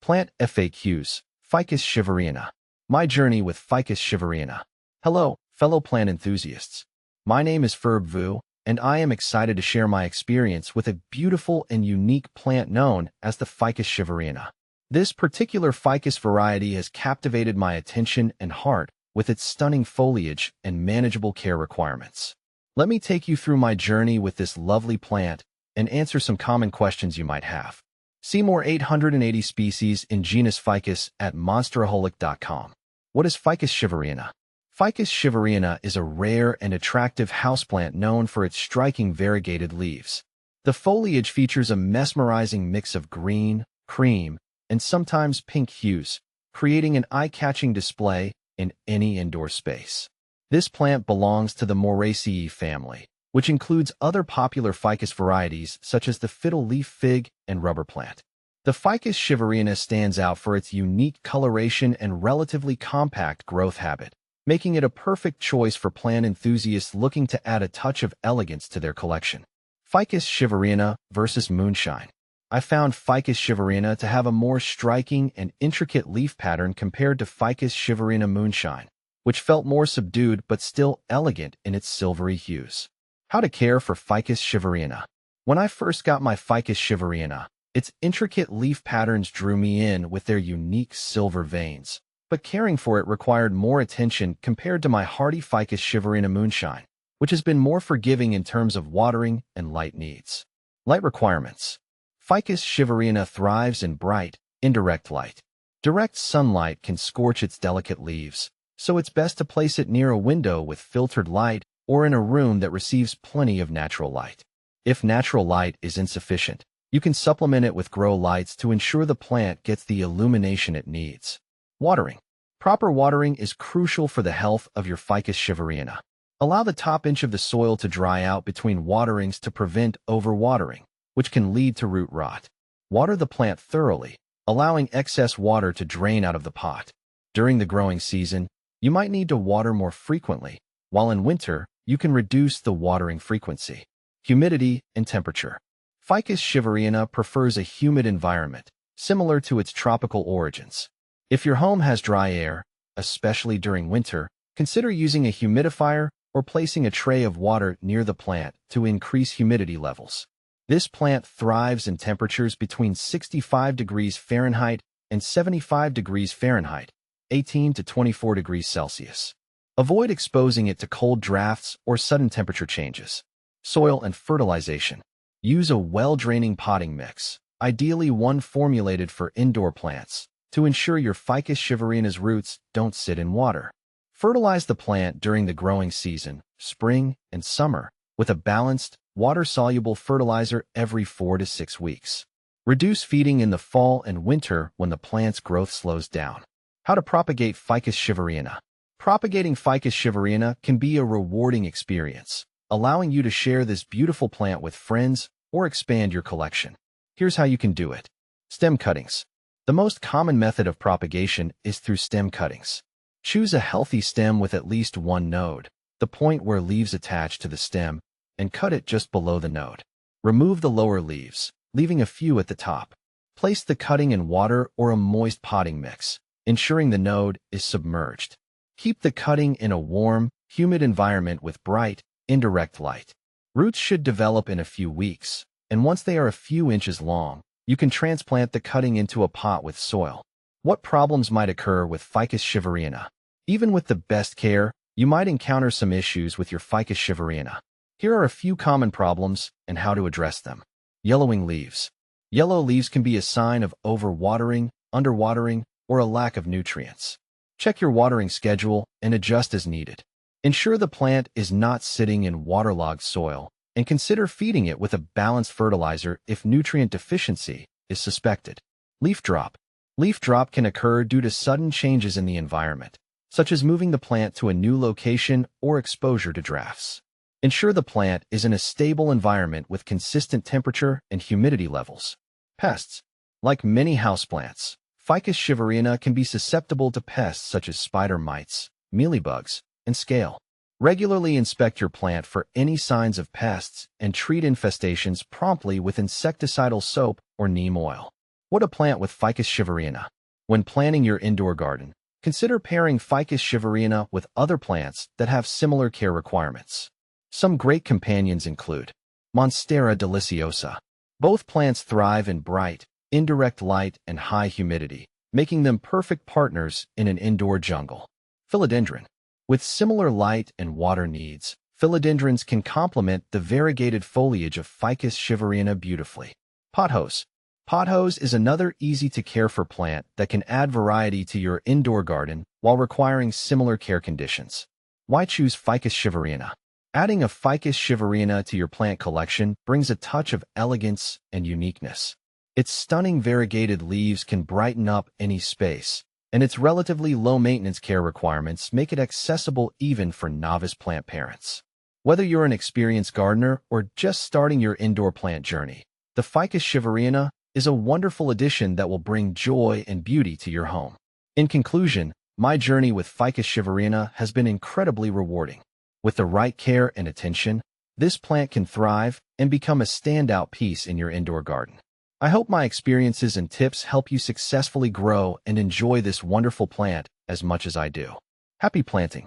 Plant FAQs, Ficus shivereana. My journey with Ficus shivereana. Hello, fellow plant enthusiasts. My name is Ferb Vu, and I am excited to share my experience with a beautiful and unique plant known as the Ficus shivereana. This particular ficus variety has captivated my attention and heart with its stunning foliage and manageable care requirements. Let me take you through my journey with this lovely plant and answer some common questions you might have. See more 880 species in genus Ficus at monsteraholic.com. What is Ficus shivereana? Ficus shivereana is a rare and attractive houseplant known for its striking variegated leaves. The foliage features a mesmerizing mix of green, cream, and sometimes pink hues, creating an eye-catching display in any indoor space. This plant belongs to the Moraceae family, which includes other popular ficus varieties such as the fiddle leaf fig and rubber plant. The Ficus shivereana stands out for its unique coloration and relatively compact growth habit, making it a perfect choice for plant enthusiasts looking to add a touch of elegance to their collection. Ficus shivereana versus moonshine. I found Ficus shivereana to have a more striking and intricate leaf pattern compared to Ficus shivereana moonshine, which felt more subdued but still elegant in its silvery hues. How to care for Ficus shivereana. When I first got my Ficus shivereana, its intricate leaf patterns drew me in with their unique silver veins, but caring for it required more attention compared to my hardy Ficus shivereana moonshine, which has been more forgiving in terms of watering and light needs. Light requirements. Ficus shivereana thrives in bright, indirect light. Direct sunlight can scorch its delicate leaves, so it's best to place it near a window with filtered light or in a room that receives plenty of natural light. If natural light is insufficient, you can supplement it with grow lights to ensure the plant gets the illumination it needs. Watering. Proper watering is crucial for the health of your Ficus shivereana. Allow the top inch of the soil to dry out between waterings to prevent overwatering, which can lead to root rot. Water the plant thoroughly, allowing excess water to drain out of the pot. During the growing season, you might need to water more frequently, while in winter, you can reduce the watering frequency. Humidity and temperature. Ficus shivereana prefers a humid environment, similar to its tropical origins. If your home has dry air, especially during winter, consider using a humidifier or placing a tray of water near the plant to increase humidity levels. This plant thrives in temperatures between 65 degrees Fahrenheit and 75 degrees Fahrenheit, 18 to 24 degrees Celsius. Avoid exposing it to cold drafts or sudden temperature changes. Soil and fertilization. Use a well-draining potting mix, ideally one formulated for indoor plants, to ensure your Ficus shivereana's roots don't sit in water. Fertilize the plant during the growing season, spring and summer, with a balanced, water-soluble fertilizer every 4 to 6 weeks. Reduce feeding in the fall and winter when the plant's growth slows down. How to propagate Ficus shivereana. Propagating Ficus shivereana can be a rewarding experience, allowing you to share this beautiful plant with friends or expand your collection. Here's how you can do it. Stem cuttings. The most common method of propagation is through stem cuttings. Choose a healthy stem with at least one node, the point where leaves attach to the stem, and cut it just below the node. Remove the lower leaves, leaving a few at the top. Place the cutting in water or a moist potting mix, ensuring the node is submerged. Keep the cutting in a warm, humid environment with bright, indirect light. Roots should develop in a few weeks, and once they are a few inches long, you can transplant the cutting into a pot with soil. What problems might occur with Ficus shivereana? Even with the best care, you might encounter some issues with your Ficus shivereana. Here are a few common problems and how to address them. Yellowing leaves. Yellow leaves can be a sign of overwatering, underwatering, or a lack of nutrients. Check your watering schedule and adjust as needed. Ensure the plant is not sitting in waterlogged soil, and consider feeding it with a balanced fertilizer if nutrient deficiency is suspected. Leaf drop. Leaf drop can occur due to sudden changes in the environment, such as moving the plant to a new location or exposure to drafts. Ensure the plant is in a stable environment with consistent temperature and humidity levels. Pests. Like many houseplants, Ficus shivereana can be susceptible to pests such as spider mites, mealybugs, and scale. Regularly inspect your plant for any signs of pests and treat infestations promptly with insecticidal soap or neem oil. What a plant with Ficus shivereana. When planning your indoor garden, consider pairing Ficus shivereana with other plants that have similar care requirements. Some great companions include Monstera deliciosa. Both plants thrive in bright, indirect light and high humidity, making them perfect partners in an indoor jungle. Philodendron. With similar light and water needs, philodendrons can complement the variegated foliage of Ficus shivereana beautifully. Pothos. Pothos is another easy-to-care-for plant that can add variety to your indoor garden while requiring similar care conditions. Why choose Ficus shivereana? Adding a Ficus shivereana to your plant collection brings a touch of elegance and uniqueness. Its stunning variegated leaves can brighten up any space, and its relatively low-maintenance care requirements make it accessible even for novice plant parents. Whether you're an experienced gardener or just starting your indoor plant journey, the Ficus shivereana is a wonderful addition that will bring joy and beauty to your home. In conclusion, my journey with Ficus shivereana has been incredibly rewarding. With the right care and attention, this plant can thrive and become a standout piece in your indoor garden. I hope my experiences and tips help you successfully grow and enjoy this wonderful plant as much as I do. Happy planting!